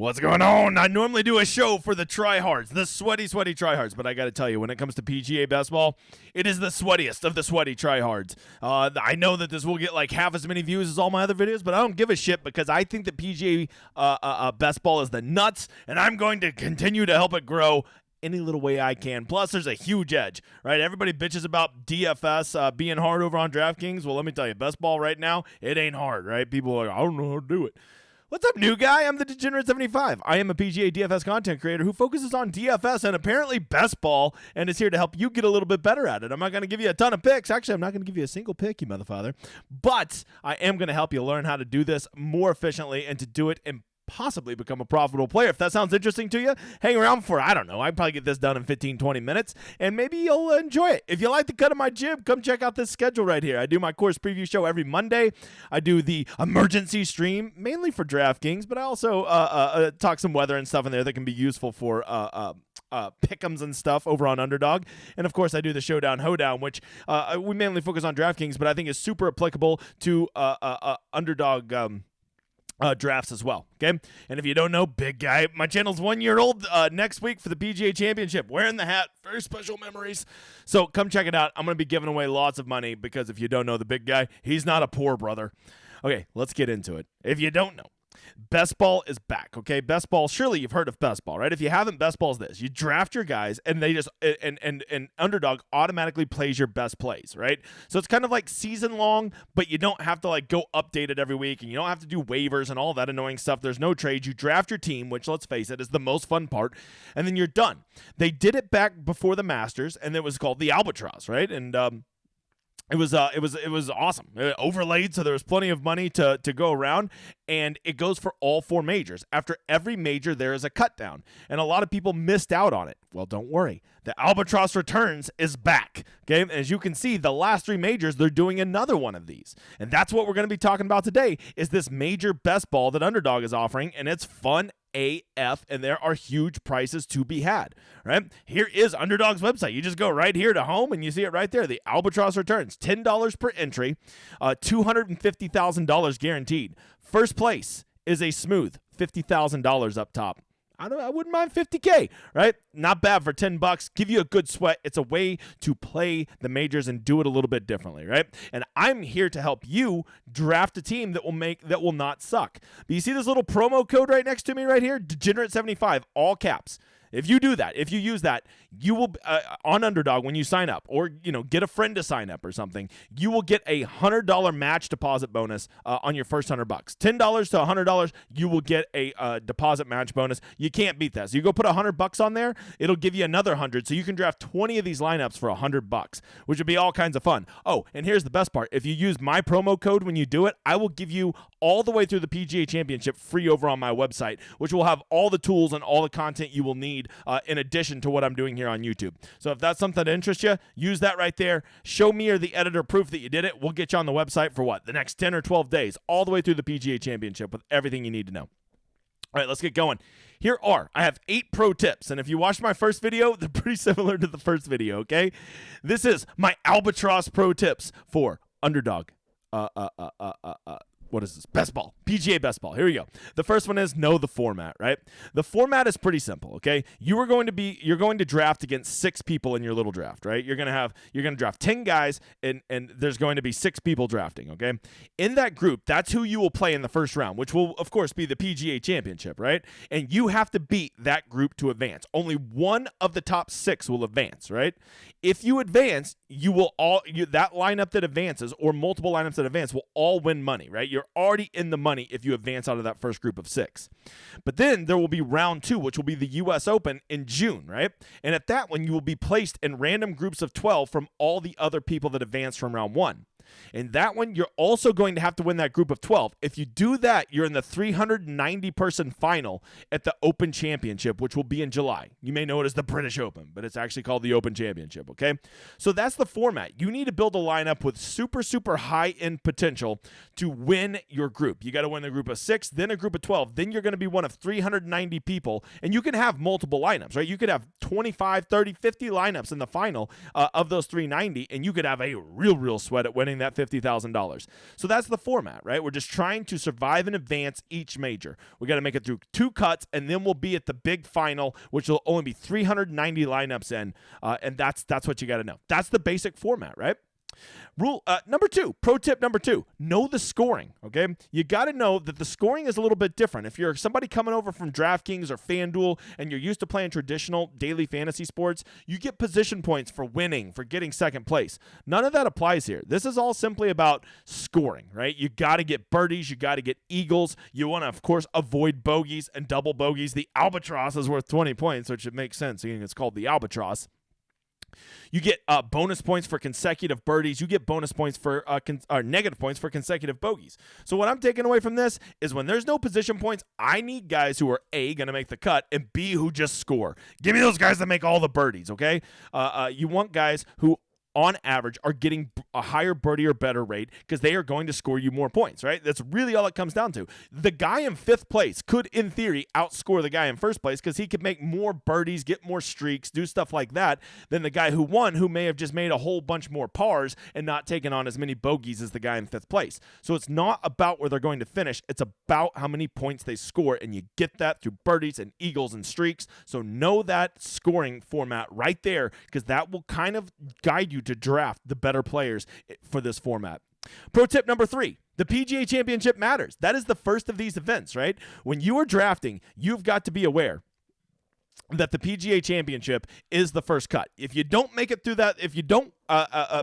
What's going on? I normally do a show for the tryhards, the sweaty tryhards, but I got to tell you, when it comes to PGA Best Ball, it is the sweatiest of the sweaty tryhards. I know that this will get like half as many views as all my other videos, but I don't give a shit because I think that PGA Best Ball is the nuts, and I'm going to continue to help it grow any little way I can. Plus, there's a huge edge, right? Everybody bitches about DFS being hard over on DraftKings. Well, let me tell you, Best Ball right now, it ain't hard, right? People are like, I don't know how to do it. What's up, new guy? I'm the Degenerate75. I am a PGA DFS content creator who focuses on DFS and apparently Best Ball and is here to help you get a little bit better at it. I'm not going to give you a ton of picks. Actually, I'm not going to give you a single pick, you motherfather. But I am going to help you learn how to do this more efficiently and to do it in possibly become a profitable player. If that sounds interesting to you, hang around for, I don't know, I'd probably get this done in 15-20 minutes, and maybe you'll enjoy it. If you like the cut of my jib, come check out this schedule right here. I do my course preview show every Monday. I do the emergency stream, mainly for DraftKings, but I also talk some weather and stuff in there that can be useful for pick'ems and stuff over on Underdog. And of course, I do the Showdown Hoedown, which we mainly focus on DraftKings, but I think is super applicable to Underdog drafts as well, okay? And if you don't know, big guy, my channel's 1 year old next week for the PGA Championship. Wearing the hat, very special memories. So come check it out. I'm going to be giving away lots of money because if you don't know the big guy, he's not a poor brother. Okay, let's get into it. If you don't know, Best Ball is back, okay? Best Ball, surely you've heard of Best Ball, right? If you haven't, Best Ball's this. You draft your guys, and they just, and Underdog automatically plays your best plays, right? So it's kind of like season long, but you don't have to like go update it every week, and you don't have to do waivers and all that annoying stuff. There's no trades. You draft your team, which, let's face it, is the most fun part, and then you're done. They did it back before the Masters, and it was called the Albatross, right? And it was awesome. It overlaid, so there was plenty of money to go around, and it goes for all four majors. After every major, there is a cut down, and a lot of people missed out on it. Well, don't worry. The Albatross Returns is back. Okay, as you can see, the last three majors, they're doing another one of these, and that's what we're going to be talking about today. Is this major Best Ball that Underdog is offering, and it's fun AF, and there are huge prices to be had, right? Here is Underdog's website. You just go right here to home, and you see it right there. The Albatross Returns, $10 per entry, $250,000 guaranteed. First place is a smooth $50,000 up top. I wouldn't mind $50K, right? Not bad for $10. Give you a good sweat. It's a way to play the majors and do it a little bit differently, right? And I'm here to help you draft a team that will not suck. But you see this little promo code right next to me right here? Degenerate75, all caps. If you do that, if you use that, you will, on Underdog, when you sign up, or, get a friend to sign up or something, you will get a $100 match deposit bonus on your first $100. $10 to $100, you will get a deposit match bonus. You can't beat that. So you go put $100 on there, it'll give you another 100, so you can draft 20 of these lineups for $100, which would be all kinds of fun. Oh, and here's the best part. If you use my promo code when you do it, I will give you all the way through the PGA Championship free over on my website, which will have all the tools and all the content you will need in addition to what I'm doing here on YouTube. So if that's something that interests you, use that right there. Show me or the editor proof that you did it. We'll get you on the website for the next 10 or 12 days, all the way through the PGA Championship with everything you need to know. All right, let's get going. I have 8 pro tips, and if you watched my first video, they're pretty similar to the first video, okay? This is my Albatross pro tips for Underdog. What is this? Best Ball. PGA Best Ball. Here we go. The first one is know the format, right? The format is pretty simple, okay? You're going to draft against 6 people in your little draft, right? You're going to draft 10 guys, and there's going to be 6 people drafting, okay? In that group, that's who you will play in the first round, which will, of course, be the PGA Championship, right? And you have to beat that group to advance. Only one of the top 6 will advance, right? If you advance, that lineup that advances, or multiple lineups that advance, will all win money, right? You're already in the money if you advance out of that first group of 6. But then there will be round 2, which will be the U.S. Open in June, right? And at that one, you will be placed in random groups of 12 from all the other people that advanced from round 1. In that one, you're also going to have to win that group of 12. If you do that, you're in the 390-person final at the Open Championship, which will be in July. You may know it as the British Open, but it's actually called the Open Championship, okay? So that's the format. You need to build a lineup with super, super high-end potential to win your group. You got to win a group of 6, then a group of 12. Then you're going to be one of 390 people, and you can have multiple lineups, right? You could have 25, 30, 50 lineups in the final of those 390, and you could have a real sweat at winning winning that $50,000. So that's the format, right? We're just trying to survive and advance each major. We got to make it through 2 cuts, and then we'll be at the big final, which will only be 390 lineups in, and that's what you got to know. That's the basic format, right? Rule number 2, pro tip number 2, know the scoring, okay? You got to know that the scoring is a little bit different. If you're somebody coming over from DraftKings or FanDuel and you're used to playing traditional daily fantasy sports, you get position points for winning, for getting second place. None of that applies here. This is all simply about scoring, right? You got to get birdies, you got to get eagles. You want to, of course, avoid bogeys and double bogeys. The Albatross is worth 20 points, which it makes sense. It's called the Albatross. You get bonus points for consecutive birdies. You get bonus points for negative points for consecutive bogeys. So what I'm taking away from this is when there's no position points, I need guys who are A, going to make the cut, and B, who just score. Give me those guys that make all the birdies, okay? You want guys who, on average, are getting a higher birdie or better rate because they are going to score you more points, right? That's really all it comes down to. The guy in 5th place could, in theory, outscore the guy in 1st place because he could make more birdies, get more streaks, do stuff like that than the guy who won, who may have just made a whole bunch more pars and not taken on as many bogeys as the guy in 5th place. So it's not about where they're going to finish. It's about how many points they score, and you get that through birdies and eagles and streaks. So know that scoring format right there because that will kind of guide you to draft the better players for this format. Pro tip number 3, the PGA Championship matters. That is the first of these events, right? When you are drafting, you've got to be aware that the PGA Championship is the first cut. If you don't make it through that, if you don't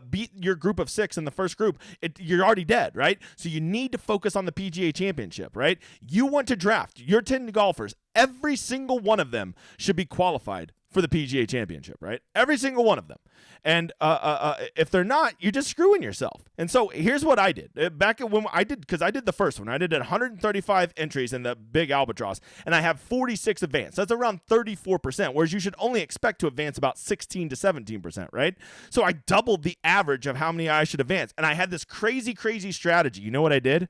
beat your group of 6 in the first group, you're already dead, right? So you need to focus on the PGA Championship, right? You want to draft your 10 golfers. Every single one of them should be qualified for the PGA Championship, right? Every single one of them. And if they're not, you're just screwing yourself. And so here's what I did. Back when I did the first one, I did 135 entries in the big Albatross, and I have 46 advanced. That's around 34%, whereas you should only expect to advance about 16 to 17%, right? So I doubled the average of how many I should advance, and I had this crazy, crazy strategy. You know what I did?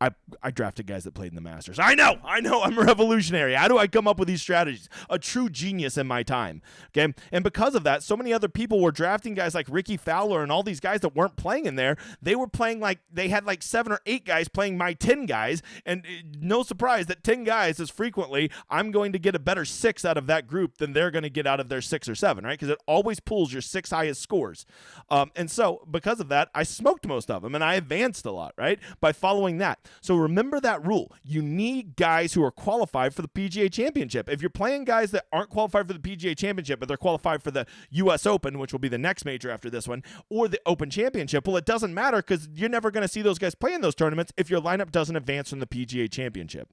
I drafted guys that played in the Masters. I know, I'm revolutionary. How do I come up with these strategies? A true genius in my time, okay? And because of that, so many other people were drafting guys like Ricky Fowler and all these guys that weren't playing in there. They were playing they had 7 or 8 guys playing my 10 guys, and no surprise that 10 guys is frequently, I'm going to get a better 6 out of that group than they're going to get out of their 6 or 7, right? Because it always pulls your 6 highest scores. And so because of that, I smoked most of them, and I advanced a lot, right? By following that. So remember that rule. You need guys who are qualified for the PGA Championship. If you're playing guys that aren't qualified for the PGA Championship, but they're qualified for the US Open, which will be the next major after this one, or the Open Championship, well, it doesn't matter because you're never going to see those guys play in those tournaments if your lineup doesn't advance from the PGA Championship.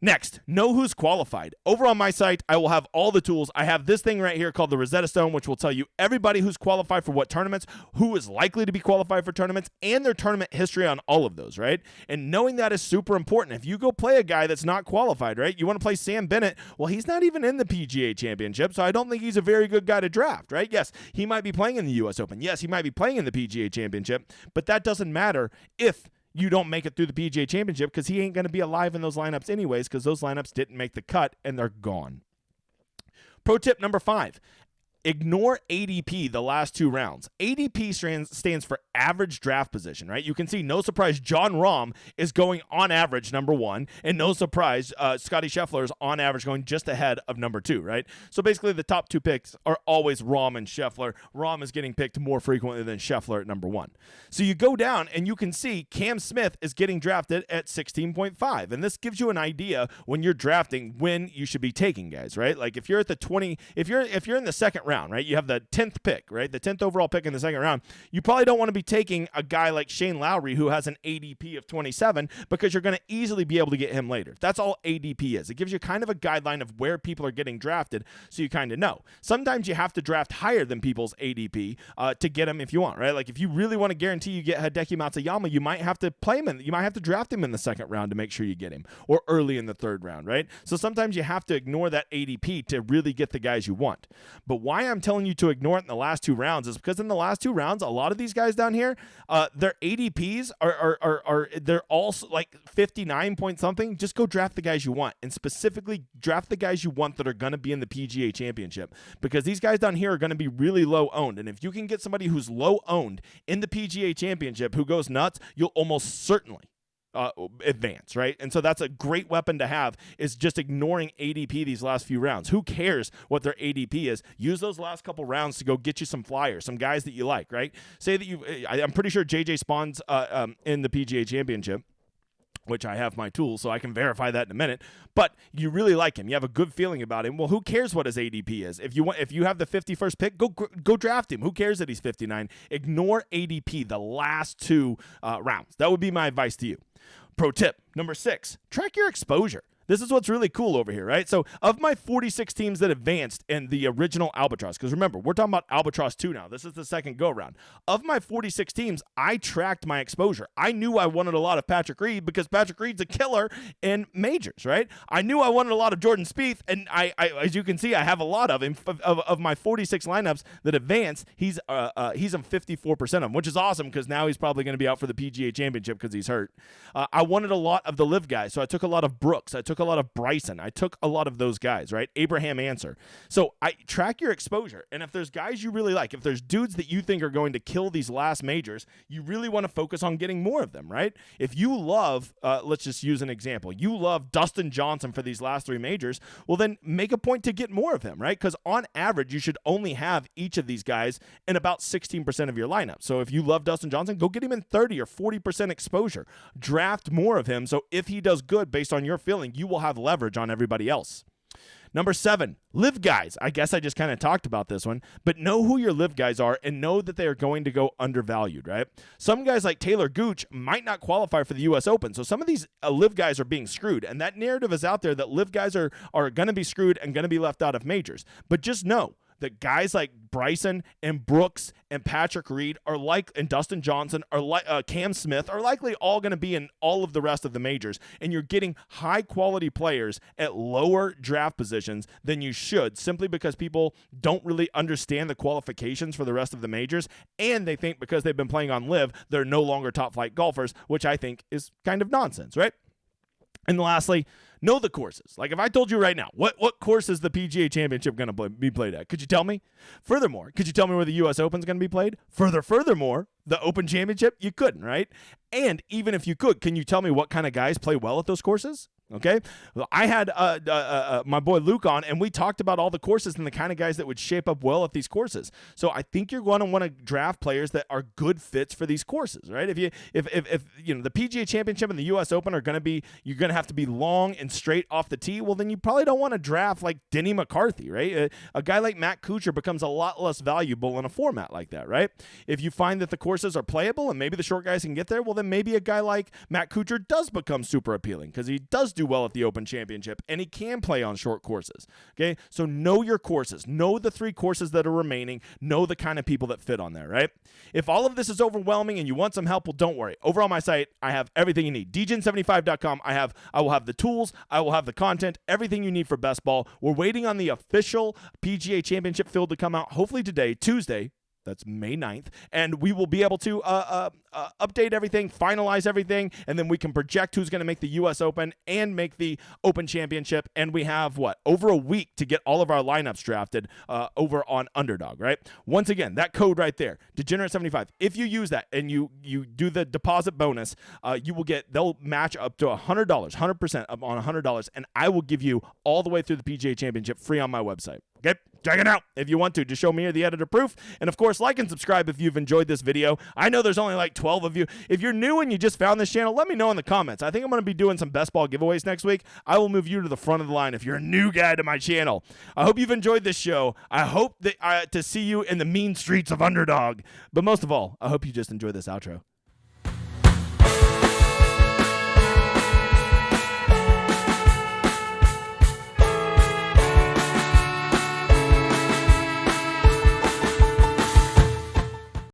Next, know who's qualified. Over on my site, I will have all the tools. I have this thing right here called the Rosetta Stone, which will tell you everybody who's qualified for what tournaments, who is likely to be qualified for tournaments, and their tournament history on all of those, right? And knowing that is super important. If you go play a guy that's not qualified, right? You want to play Sam Bennett, well, he's not even in the PGA Championship, so I don't think he's a very good guy to draft, right? Yes, he might be playing in the US Open. Yes, he might be playing in the PGA Championship, but that doesn't matter if you don't make it through the PGA Championship because he ain't going to be alive in those lineups anyways because those lineups didn't make the cut and they're gone. Pro tip number 5. Ignore ADP the last 2 rounds. ADP stands for average draft position, right? You can see, no surprise, Jon Rahm is going on average number 1, and no surprise, Scottie Scheffler is on average going just ahead of number 2, right? So basically, the top 2 picks are always Rahm and Scheffler. Rahm is getting picked more frequently than Scheffler at number 1. So you go down, and you can see Cam Smith is getting drafted at 16.5, and this gives you an idea when you're drafting when you should be taking guys, right? Like if you're at the 20, if you're in the second round, right? You have the 10th pick, right? The 10th overall pick in the second round. You probably don't want to be taking a guy like Shane Lowry who has an ADP of 27 because you're going to easily be able to get him later. That's all ADP is. It gives you kind of a guideline of where people are getting drafted so you kind of know. Sometimes you have to draft higher than people's ADP to get them if you want, right? Like if you really want to guarantee you get Hideki Matsuyama, you might have to play him you might have to draft him in the second round to make sure you get him, or early in the third round, right? So sometimes you have to ignore that ADP to really get the guys you want. But why why I'm telling you to ignore it in the last 2 rounds is because in the last 2 rounds, a lot of these guys down here, their ADPs are they're all like 59 point something. Just go draft the guys you want, and specifically draft the guys you want that are going to be in the PGA Championship, because these guys down here are going to be really low owned. And if you can get somebody who's low owned in the PGA Championship who goes nuts, you'll almost certainly advance, right? And so that's a great weapon to have, is just ignoring ADP these last few rounds. Who cares what their ADP is? Use those last couple rounds to go get you some flyers, some guys that you like, right? Say that I'm pretty sure JJ Spawn's in the PGA Championship, which I have my tools, so I can verify that in a minute. But you really like him. You have a good feeling about him. Well, who cares what his ADP is? If you have the 51st pick, go draft him. Who cares that he's 59? Ignore ADP the last 2 rounds. That would be my advice to you. Pro tip number 6, track your exposure. This is what's really cool over here, right? So of my 46 teams that advanced in the original Albatross, because remember, we're talking about Albatross 2 now. This is the second go-around. Of my 46 teams, I tracked my exposure. I knew I wanted a lot of Patrick Reed because Patrick Reed's a killer in majors, right? I knew I wanted a lot of Jordan Spieth, and I as you can see, I have a lot of him. Of my 46 lineups that advanced, he's on 54% of them, which is awesome because now he's probably going to be out for the PGA Championship because he's hurt. I wanted a lot of the live guys, so I took a lot of Brooks. I took a lot of Bryson. I took a lot of those guys, right? Abraham Answer. So I track your exposure. And if there's guys you really like, if there's dudes that you think are going to kill these last majors, you really want to focus on getting more of them, right? If you love, let's just use an example. You love Dustin Johnson for these last 3 majors. Well, then make a point to get more of him, right? Because on average, you should only have each of these guys in about 16% of your lineup. So if you love Dustin Johnson, go get him in 30 or 40% exposure. Draft more of him. So if he does good based on your feeling, you will have leverage on everybody else. Number 7, live guys. I guess I just kind of talked about this one, but know who your live guys are and know that they are going to go undervalued, right? Some guys like Taylor Gooch might not qualify for the U.S. Open, so some of these live guys are being screwed, and that narrative is out there that live guys are going to be screwed and going to be left out of majors. But just know that guys like Bryson and Brooks and Patrick Reed and Dustin Johnson Cam Smith are likely all going to be in all of the rest of the majors, and you're getting high quality players at lower draft positions than you should, simply because people don't really understand the qualifications for the rest of the majors, and they think because they've been playing on live, they're no longer top flight golfers, which I think is kind of nonsense, right? And lastly, know the courses. Like if I told you right now, what course is the PGA Championship going to be played at? Could you tell me? Furthermore, could you tell me where the U.S. Open is going to be played? Furthermore, the Open Championship? You couldn't, right? And even if you could, can you tell me what kind of guys play well at those courses? Okay, well, I had my boy Luke on, and we talked about all the courses and the kind of guys that would shape up well at these courses. So I think you're going to want to draft players that are good fits for these courses, right? If you know the PGA Championship and the U.S. Open are going to be, you're going to have to be long and straight off the tee. Well, then you probably don't want to draft like Denny McCarthy, right? A guy like Matt Kuchar becomes a lot less valuable in a format like that, right? If you find that the courses are playable and maybe the short guys can get there, well, then maybe a guy like Matt Kuchar does become super appealing because he does do well at the Open Championship and he can play on short courses. Okay, so know your courses, know the 3 courses that are remaining, know the kind of people that fit on there, right? If all of this is overwhelming and you want some help, well, don't worry. Over on my site, I have everything you need. djin75.com. I will have the tools, I will have the content, everything you need for best ball. We're waiting on the official PGA Championship field to come out, hopefully today, Tuesday. That's May 9th, and we will be able to update everything, finalize everything, and then we can project who's going to make the U.S. Open and make the Open Championship, and we have, over a week to get all of our lineups drafted over on Underdog, right? Once again, that code right there, Degenerate75, if you use that and you do the deposit bonus, they'll match up to $100, 100% up on $100, and I will give you all the way through the PGA Championship free on my website. Okay, check it out if you want to. Just show me the editor proof. And of course, like and subscribe if you've enjoyed this video. I know there's only like 12 of you. If you're new and you just found this channel, let me know in the comments. I think I'm going to be doing some best ball giveaways next week. I will move you to the front of the line if you're a new guy to my channel. I hope you've enjoyed this show. I hope that to see you in the mean streets of Underdog. But most of all, I hope you just enjoy this outro.